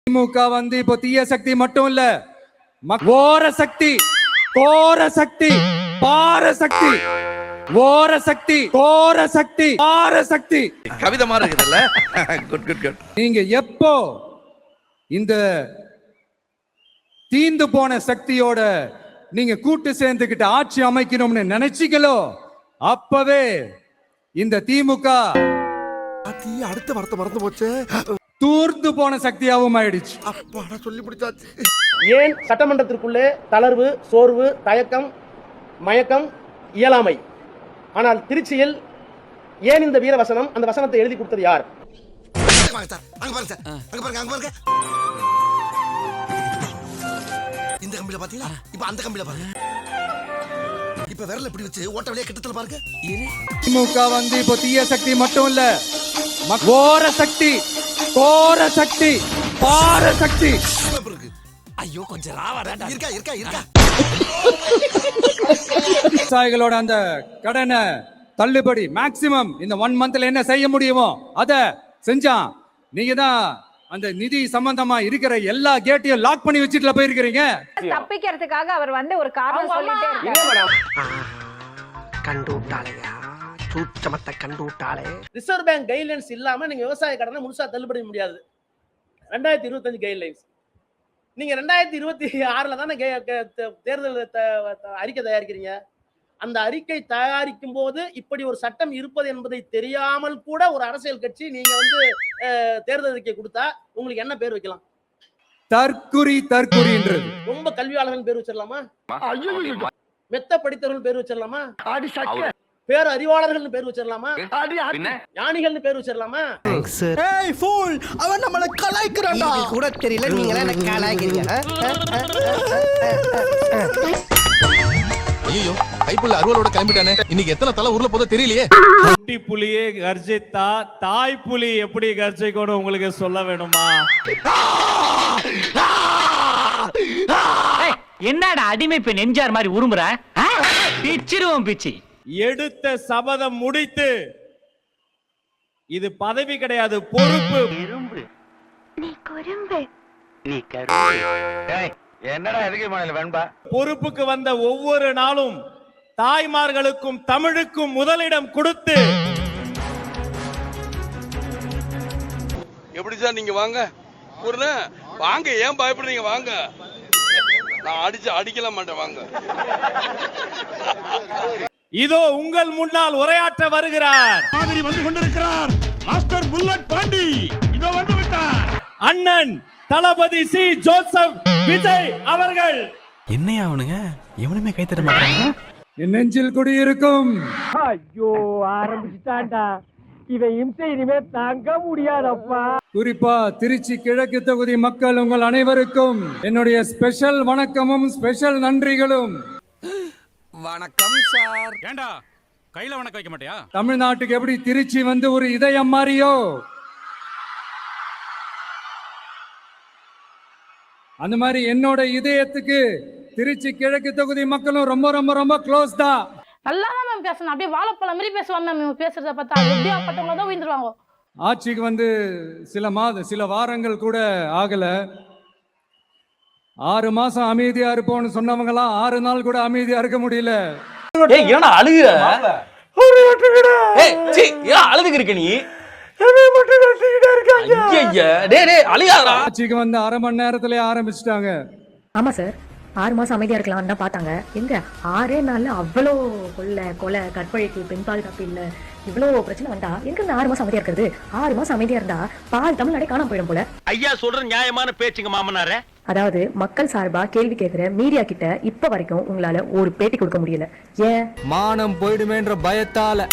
திமுக வந்து இப்போ தீய சக்தி மட்டும் இல்ல, ஓர சக்தி, கோர சக்தி, பார சக்தி, ஓர சக்தி, கோர சக்தி, பார சக்தி. கவிதை மாதிரி இருக்குதுல்ல. Good good good. நீங்க எப்போ இந்த தீந்து போன சக்தியோட நீங்க கூட்டு சேர்ந்துகிட்டு ஆட்சி அமைக்கணும்னு நினைச்சீங்களோ அப்பவே இந்த திமுக அடுத்த வார்த்தை மறந்து போச்சு. தூர்ந்து போன சக்தியாவும் ஆயிடுச்சு. அப்பாடா சொல்லி பிடிச்சாச்சு. ஏன் சட்டமன்றத்திற்குள்ளே தளர்வு, சோர்வு, தயக்கம், மயக்கம், இயலாமை? ஆனால் திருச்சியில் ஏன் இந்த வீர வசனம்? அந்த வசனத்தை எழுதி கொடுத்தது யார்? இந்த கம்பில பாத்தீங்களா? இப்ப அந்த கம்பில பாருங்க. இப்ப விரல் எப்படி வச்சு ஓட்ட வழியா கிட்டத்துல பாருங்க. திமுக வந்து இப்போ தீய சக்தி மட்டும் இல்ல, ஓர சக்தி, கோர சக்தி, பார சக்தி. ஐயோ கொஞ்சம் ராவடா. இருக்கா இருக்கா இருக்கா. விவசாயிகளோட அந்த கடனை தள்ளுபடி மேக்சிமம் இந்த 1 மந்த்ல என்ன செய்ய முடியுமோ அத செஞ்சான். நீங்க தான் அந்த நிதி சம்பந்தமா இருக்கிற எல்லா கேட்டையும் லாக் பண்ணி வச்சிட்டுல போயிருக்கீங்க. தப்பிக்கிறதுக்காக அவர் வந்து ஒரு காரணம் சொல்லிட்டே இருக்காரு. கண்டுட்டாளையா சூச்சமத்தை கண்டுட்டாளே. ரிசர்வ் பேங்க் கைட்லைன்ஸ் இல்லாம நீங்க விவசாய கடனை முழுசா தள்ளுபடி முடியாது. 2025 கைட்லைன்ஸ். நீங்க 2026ல தானே தேர்தல் அறிக்கை தயாரிக்கிறீங்க. அந்த அறிக்கை தயாரிக்கும் போது இப்படி ஒரு சட்டம் இருப்பது என்பதை தெரியாமல் கூட ஒரு அரசியல் கட்சி நீங்க வந்து தேர்தல் அறிக்கை கொடுத்தா உங்களுக்கு என்ன பேர் வைக்கலாம்? தற்குறி தற்குறின்றது. ரொம்ப கல்வியாளர்கள் பேர் வச்சிடலாமா? மெத்த படித்தவர்கள் பேர் வச்சிடலாமா? பேர் அறிவாளர்கள் பேர் வச்சிடலாமா? ஞானிகள் பேர் வச்சிடலாமா? ஏய் ஃபூல், அவன் நம்மள கலாய்க்கறான்டா. இது கூட தெரியல, நீங்க என்ன கலாய்க்கிறீங்க? ஐயோ கைப்புள்ள அருவலோட கிளம்பிட்டானே. இன்னைக்கு எத்தனை தலை ஊர்ல போதோ தெரியலையே. குட்டி புலியே கர்ஜித்தா தாய் புலி எப்படி கர்ஜிக்கணும் உங்களுக்கு சொல்ல வேணுமா? என்னடா அடிமை பெண் எம்ஜிஆர் மாதிரி உருமுற? பிச்சிருவோம் பிச்சி. எடுத்த சபதம் முடித்து, இது பதவி கிடையாது, பொறுப்பு. நீ குறும்பு. நீ கரும்பு. என்னடா எதுக்கு மாநில வேண்பா? பொறுப்புக்கு வந்த ஒவ்வொரு நாளும் தாய்மார்களுக்கும் தமிழுக்கும் முதலிடம் கொடுத்து. எப்படி சார் நீங்க வாங்க வாங்க, ஏன் பயப்படுறீங்க? வாங்க, நான் அடிக்கல மாட்டேன், வாங்க. இதோ உங்கள் முன்னால் உரையாற்ற வருகிறார். மாதிரி வந்து கொண்டிருக்கிறார் மாஸ்டர் புல்லட் பாண்டி. இதோ வந்து விட்டார் அண்ணன் தளபதி சி ஜோசப் விஜய் அவர்கள். என்னையா அவனுங்க எவனுமே கை தட்ட மாட்டாங்க. என் நெஞ்சில் குடியிருக்கும். ஐயோ ஆரம்பிச்சுட்டான்டா இவன் இம்சை, இனிமே தாங்க முடியாதப்பா. குறிப்பா திருச்சி கிழக்கு தொகுதி மக்கள் உங்கள் அனைவருக்கும் என்னுடைய ஸ்பெஷல் வணக்கமும் ஸ்பெஷல் நன்றிகளும். வணக்கம் சார். ஏண்டா கையில வணக்கம் வைக்க மாட்டியா? தமிழ்நாட்டுக்கு எப்படி திருச்சி வந்து ஒரு இதயம் மாறியோ அந்த மாதிரி என்னோட இதயத்துக்கு திருச்சி கிழக்கு தொகுதி மக்களும் ரொம்ப ரொம்ப ரொம்ப க்ளோஸ் தான். நல்லா தான் மேம் பேசணும். அப்படியே வாழைப்பழம் மாதிரி பேசுவாங்க மேம். இவங்க பேசுறத பார்த்தா எப்படியாப்பட்டவங்க தான் உயிர்ந்துருவாங்க. ஆட்சிக்கு வந்து சில வாரங்கள் கூட ஆகல. 6 மாசம் அமைதியா இருப்போம்னு சொன்னவங்கலாம் 6 நாள் கூட அமைதியா இருக்க முடியல. ஏன் அழுகுற? அழுதுக்கு இருக்க நீ? ஆட்சிக்கு வந்து 1/2 மணி நேரத்திலே ஆரம்பிச்சுட்டாங்க. ஆமா சார், 6 மாசம் அமைதியா இருக்கலாம் தான் பார்த்தாங்க. எங்க 6 நாள்ல அவ்வளோ கொலை, கற்பழிப்பு, பெண் பாதுகாப்பு இல்ல, இவ்வளவு பிரச்சனை வந்தா எங்க 6 மாசம் அமைதியா இருக்கிறது? 6 மாசம் அமைதியா இருந்தா பால் தமிழ்நாடே காணாம போயிடும் போல. ஐயா சொல்ற நியாயமான பேச்சுங்க மாமனாரே. அதாவது மக்கள் சார்பா கேள்வி கேட்கிற மீடியா கிட்ட இப்ப வரைக்கும் உங்களால ஒரு பேட்டி கொடுக்க முடியல. ஏன்? மானம் போயிடுமேன்ற பயத்தால.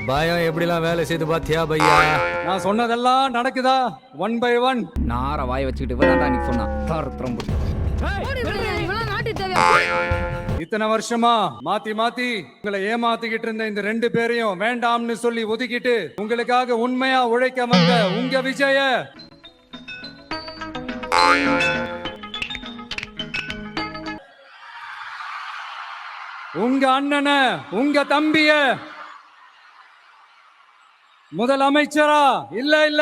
பயம் எப்படிலாம் வேலை செய்து பாத்தியா பையா? நான் சொன்னதெல்லாம் நடக்குதா? 1 by 1 நார வாய் வச்சுக்கிட்டு இவன்டா நீ சொன்னா. இத்தனை வருஷமா மாத்தி உங்களை ஏமாத்திக்கிட்டு இருந்த இந்த 2 பேரையும் வேண்டாம்னு சொல்லி ஒதுக்கிட்டு உங்களுக்காக உண்மையா உழைக்க வந்த உங்க விஜய உங்க அண்ணன, உங்க தம்பிய முதலமைச்சரா இல்ல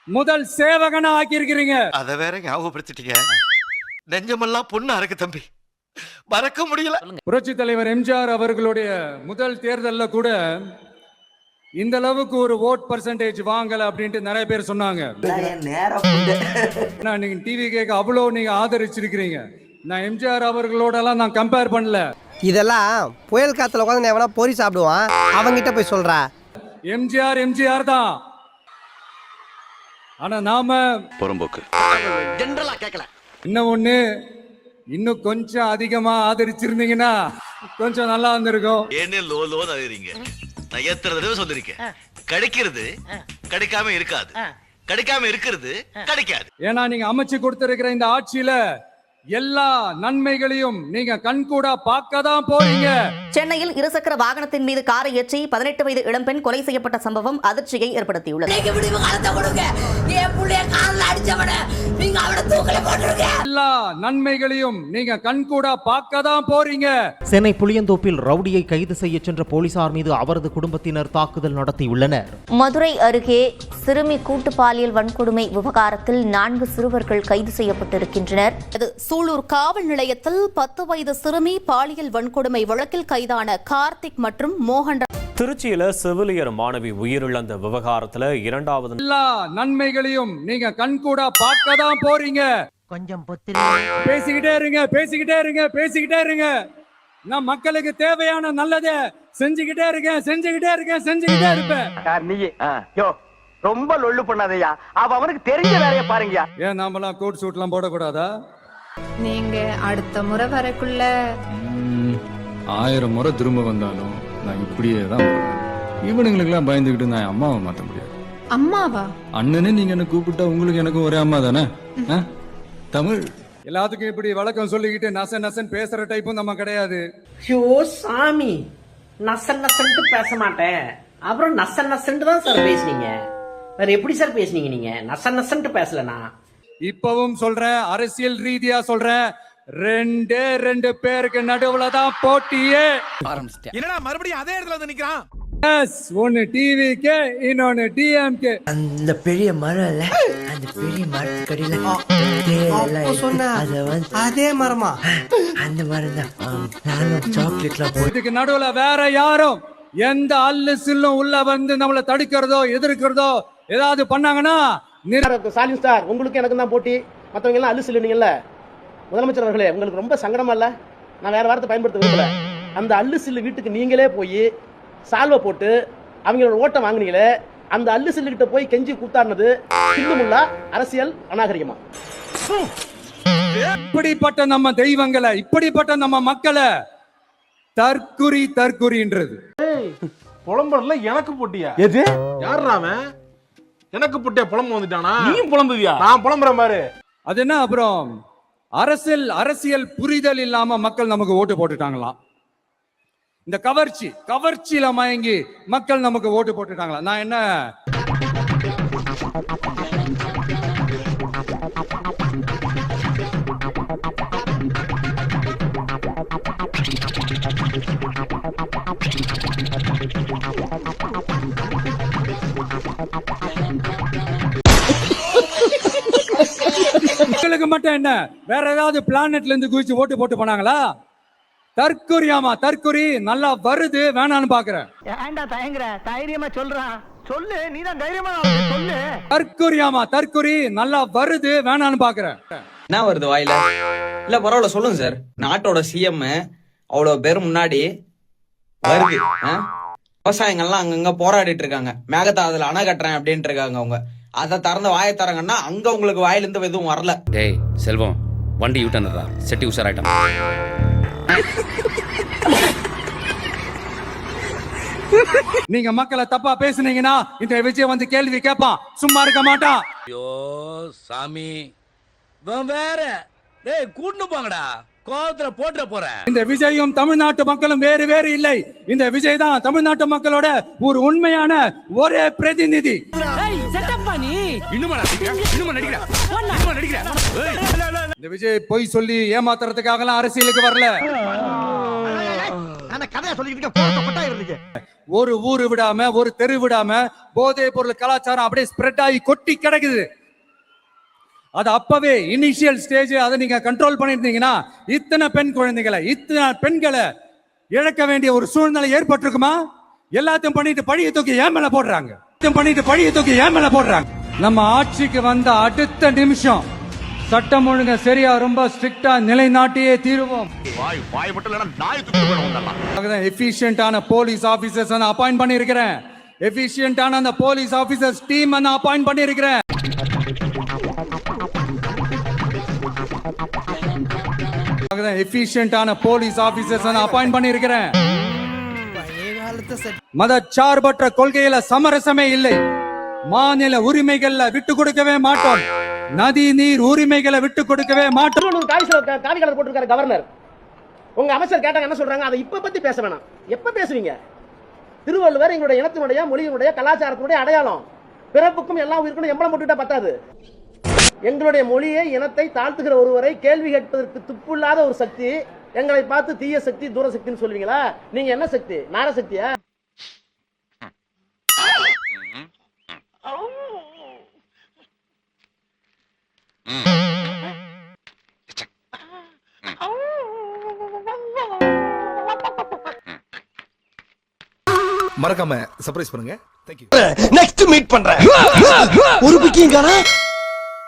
முதல் சேவகனா ஆக்கி இருக்கிறீங்க. அத வேற ஞாபகப்படுத்திட்டீங்க. நெஞ்சமெல்லாம் பொண்ணு அறக்கு தம்பி, மறக்க முடியல. புரட்சி தலைவர் எம்ஜிஆர் அவர்களுடைய முதல் தேர்தல்ல கூட இந்த அளவுக்கு ஒரு ஓட் பர்சன்டேஜ் வாங்கல அப்படின்ட்டு நிறைய பேர் சொன்னாங்க. நீங்க டிவி கேட்க அவ்வளோ நீங்க ஆதரிச்சிருக்கிறீங்க. நான் எம்ஜிஆர் அவர்களோட எல்லாம் நான் கம்பேர் பண்ணல. இதெல்லாம் புயல் காத்துல உட்காந்து எவனா பொறி சாப்பிடுவான், அவங்கிட்ட போய் சொல்றா. எம்ஜிஆர் தான். ஆனா நாம புறம்போக்கு ஜெனரலா கேட்கல. இன்னும் ஒண்ணு, இன்னும் கொஞ்சம் அதிகமா ஆதரிச்சிருந்தீங்கன்னா கொஞ்சம் நல்லா இருந்திருக்கும். ஏன்னு லோன்னு அழுகிறீங்க? நான் எத்தனை தடவை சொல்லிருக்கேன், கிடைக்கிறது கிடைக்காம இருக்காது, கிடைக்காம இருக்கிறது கிடைக்காது. ஏன்னா நீங்க அமைச்சு கொடுத்திருக்கிற இந்த ஆட்சியில எல்லா நன்மைகளையும் நீங்க கண்கூடா பார்க்க தான் போறீங்க. சென்னையில் இருசக்கர வாகனத்தின் மீது காரை ஏற்றி 18 வயது இளம்பெண் கொலை செய்யப்பட்ட சம்பவம் அதிர்ச்சியை ஏற்படுத்தியுள்ளது. எல்லா நன்மைகளையும் நீங்க கண்கூடா பார்க்க தான் போறீங்க. சென்னை புளியந்தோப்பில் ரவுடியை கைது செய்ய சென்ற போலீசார் மீது அவரது குடும்பத்தினர் தாக்குதல் நடத்தியுள்ளனர். மதுரை அருகே சிறுமி கூட்டு பாலியல் வன்கொடுமை விவகாரத்தில் 4 சிறுவர்கள் கைது செய்யப்பட்டிருக்கின்றனர். சூலூர் காவல் நிலையத்தில் 10 வயது சிறுமி பாலியல் வன்கொடுமை வழக்கில் கைதான கார்த்திக் மற்றும் மோகன். திருச்சியில செவிலியர் மாணவி உயிரிழந்த விவகாரத்துல 2வது எல்லா நன்மைகளையும் நீங்க கண்கூடா பார்க்க தான் போறீங்க. கொஞ்சம் பேசிக்கிட்டே இருங்க. நான் மக்களுக்கு தேவையான நல்லதை செஞ்சுக்கிட்டே இருப்பேன். ரொம்ப லொள்ளு பண்ணாதயா, அவனுக்கு தெரிஞ்ச வேலையை பாருங்கயா. ஏன் நாமெல்லாம் கோட் சூட் எல்லாம் போடக்கூடாதா? நீங்க அடுத்த முறை வரக்குள்ள 1000 முறை திரும்ப வந்தாலும் நான் இப்படியே தான் இவனுங்களுக்கெல்லாம் பயந்துகிட்டு நான் அம்மாவை மாத்த முடியாது. அம்மாவா? அண்ணனே நீங்க என்ன கூப்பிட்டா உங்களுக்கு எனக்கும் ஒரே அம்மா தானே. தமிழ் எல்லாத்துக்கும் இப்படி வழக்கம் சொல்லிக்கிட்டு நசன் பேசுற டைப்பும் நம்ம கிடையாது. ஐயோ சாமி, நசன்ட்டு பேச மாட்டேன். அப்புறம் நசன்ட்டு தான் சார் பேசுனீங்க. வேற எப்படி சார் பேசுனீங்க நீங்க? நசன்ட்டு பேசலனா. இப்பவும் சொல்றேன், அரசியல் ரீதியா சொல்றேன், 2 பேருக்கு நடுவுல தான் போட்டியே. என்னடா மறுபடியும் அதே இடத்துல வந்து நிக்கிறான்? ஒன்னு டிவிக்கு, இன்னொன்னு டிஎம்கே. அந்த பெரிய மரம் இல்ல, அந்த பெரிய மரத்துக்கடியில அதே மரமா? அந்த மரம் தான். நானும் சாக்லேட்லாம் போய் இதுக்கு நடுவுல வேற யாரும் எந்த அல்லு சில்லும் உள்ள வந்து நம்மளை தடுக்கிறதோ எதிர்க்கிறதோ ஏதாவது பண்ணாங்கன்னா, ஸ்டாலின் ஸ்டார் உங்களுக்கு எனக்கு தான் போட்டி, மற்றவங்க எல்லாம் அல்லு சில்லுனீங்கல்ல. முதலமைச்சர் அவர்களே, உங்களுக்கு ரொம்ப சங்கடமா இல்ல? நான் வேற வார்த்தை பயன்படுத்த விரும்பல. அந்த அல்லு சில்லு வீட்டுக்கு நீங்களே போய் சால்வை போட்டு அவங்களோட ஓட்டை வாங்கினீங்களே, அந்த அல்லு சில்லு கிட்ட போய் கெஞ்சி கூத்தாடினது சில்லுமுல்லா அரசியல் அநாகரிகமா? இப்படிப்பட்ட நம்ம தெய்வங்களை, இப்படிப்பட்ட நம்ம மக்களை தற்குறின்றது. புலம்புறதுல எனக்கு போட்டியா? எது யாருறாம எனக்கு போட்டியா? புலம்பு வந்துட்டானா? நீ புலம்புவியா? நான் புலம்புறேன் பாரு. அது என்ன அப்புறம் அரசியல் புரிதல் இல்லாம மக்கள் நமக்கு ஓட்டு போட்டுட்டாங்களாம். இந்த கவர்ச்சியில மயங்கி மக்கள் நமக்கு ஓட்டு போட்டுட்டாங்களா? நான் என்ன மக்களுக்கு மட்டும் என்ன, வேற ஏதாவது பிளானட்ல இருந்து குதிச்சு ஓட்டு போட்டு போனாங்களா? தற்குறி நல்லா வருது, வேணான்னு பாக்குறேன். ஏன்டா தயங்குற? தைரியமா சொல்றான், சொல்லு. நீதான் தைரியமா சொல்லு. தற்குறி நல்லா வருது, வேணான்னு பாக்குறேன். என்ன வருது வாயில? இல்ல பரவாயில்ல சொல்லுங்க சார். நாட்டோட சிஎம் அவ்வளவு பேர் முன்னாடி வருது. விவசாயிகள்லாம் அங்கங்க போராடிட்டு இருக்காங்க. மேகதாதுல அணை கட்டுறேன் அப்படின்ட்டு இருக்காங்க. அவங்க அதை திறந்து வாயை தரங்கன்னா அங்க உங்களுக்கு வாயிலிருந்து எதுவும் வரல. டேய் செல்வம், வண்டி யூட்டர்னரா, செட்டி உஷாராயிட்டான். நீங்க மக்களை தப்பா பேசுனீங்கன்னா இந்த விஜய் வந்து கேள்வி கேட்பான், சும்மா இருக்க மாட்டான். ஐயோ சாமி, வேற டேய் கூட்டு போங்கடா, கோவத்துல போட்டுற போறேன். இந்த விஜயும் தமிழ்நாட்டு மக்களும் வேறு இல்லை. இந்த விஜய் தான் தமிழ்நாட்டு மக்களோட ஒரு உண்மையான ஒரே பிரதிநிதி. இந்த விஜய் பொய் சொல்லி ஏமாத்துறதுக்காக அரசியலுக்கு வரல. கதை ஒரு ஊரு விடாம ஒரு தெரு விடாம போதைப் பொருள் கலாச்சாரம் அப்படியே ஸ்ப்ரெட் ஆகி கொட்டி கிடக்குது. அது அப்பவே இனிஷியல் ஸ்டேஜ் அதை நீங்க கண்ட்ரோல் பண்ணிருந்தீங்கன்னா இத்தனை பெண் குழந்தைகளை இத்தனை பெண்களை இழக்க வேண்டிய ஒரு சூழ்நிலை ஏற்பட்டிருக்குமா? எல்லாத்தையும் பண்ணிட்டு பழிய தூக்கி ஏன் மேல போடுறாங்க. நம்ம ஆட்சிக்கு வந்த அடுத்த நிமிஷம் சட்டம் ஒழுங்க சரியா ரொம்ப ஸ்ட்ரிக்டா நிலைநாட்டியே தீருவோம். எஃபிஷியன்டான போலீஸ் ஆபீசர்ஸ் நான் அப்பாயிண்ட் பண்ணியிருக்கிறேன். எஃபிஷியன்டான அந்த போலீஸ் ஆபீசர்ஸ் டீம் நான் அப்பாயிண்ட் பண்ணியிருக்கிறேன். எஃபிஷியன்டான போலீஸ் ஆபீசர்ஸ் நான் அப்பாயிண்ட் பண்ணியிருக்கிறேன். மதச்சார்பற்ற கொள்கையில சமரசமே இல்லை. மாநில உரிமைகள்ல விட்டு கொடுக்கவே மாட்டோம். நதி நீர் உரிமைகளை விட்டு கொடுக்கவே மாட்டோம். காவி கலர் போட்டிருக்காரு கவர்னர். உங்க அமைச்சர் கேட்டாங்க என்ன சொல்றாங்க? அதை இப்ப பத்தி பேச வேணாம். எப்ப பேசுவீங்க? திருவள்ளுவர் எங்களுடைய இனத்தினுடைய மொழியினுடைய கலாச்சாரத்தினுடைய அடையாளம். பிறப்புக்கும் எல்லாம் உயிருக்கும் எம்பளம் போட்டுட்டா பத்தாது. எங்களுடைய மொழியை இனத்தை தாழ்த்துகிற ஒருவரை கேள்வி கேட்பதற்கு துப்புள்ளாத ஒரு சக்தி எங்களை பார்த்து தீய சக்தி தூர சக்தின்னு சொல்லுவீங்களா? நீங்க என்ன சக்தி? நார சக்தியா? மறக்காம சர்ப்ரைஸ் பண்ணுங்க. Thank you. நெக்ஸ்ட் மீட் பண்றேன். ஒரு பிக்கிங் காணா